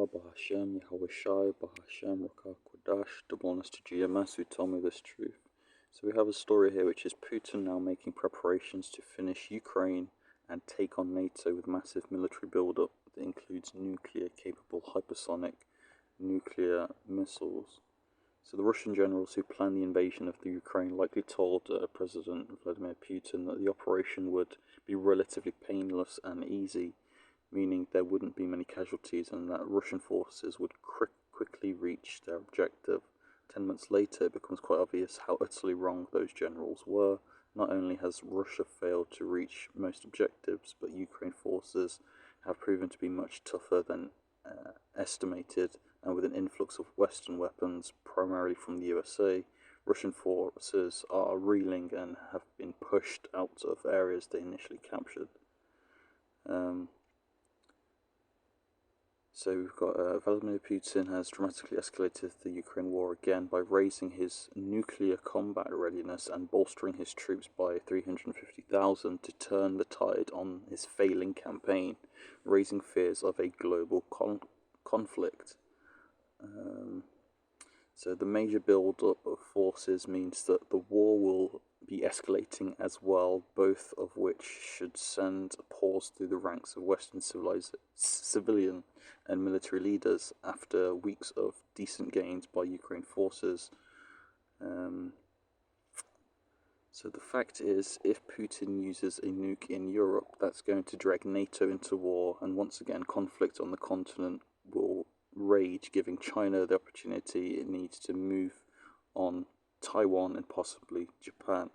YAHAWAH, BAHASHAM, YAHAWASHI, BAHASHAM, RAWCHAA, QADASH, double honors to GMS who told me this truth. So we have a story here which is Putin now making preparations to finish Ukraine and take on NATO with massive military build-up that includes nuclear-capable hypersonic nuclear missiles. So the Russian generals who planned the invasion of the Ukraine likely told President Vladimir Putin that the operation would be relatively painless and easy, meaning there wouldn't be many casualties and that Russian forces would quickly reach their objective. 10 months later, it becomes quite obvious how utterly wrong those generals were. Not only has Russia failed to reach most objectives, but Ukraine forces have proven to be much tougher than estimated, and with an influx of Western weapons, primarily from the USA, Russian forces are reeling and have been pushed out of areas they initially captured. So we've got Vladimir Putin has dramatically escalated the Ukraine war again by raising his nuclear combat readiness and bolstering his troops by 350,000 to turn the tide on his failing campaign, raising fears of a global conflict. So the major build-up of forces means that the war will be escalating as well, both of which should send a pause through the ranks of Western civilian and military leaders after weeks of decent gains by Ukraine forces. So the fact is, if Putin uses a nuke in Europe, that's going to drag NATO into war, and once again conflict on the continent will rage, giving China the opportunity it needs to move on Taiwan and possibly Japan.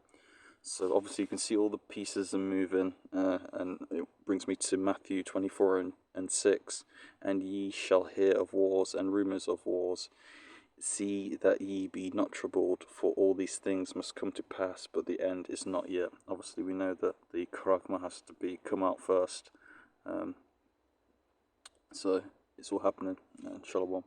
So obviously you can see all the pieces are moving, and it brings me to Matthew 24 and 6. And ye shall hear of wars and rumours of wars. See that ye be not troubled, for all these things must come to pass, but the end is not yet. Obviously we know that the Karagma has to come out first. So it's all happening. Shalom.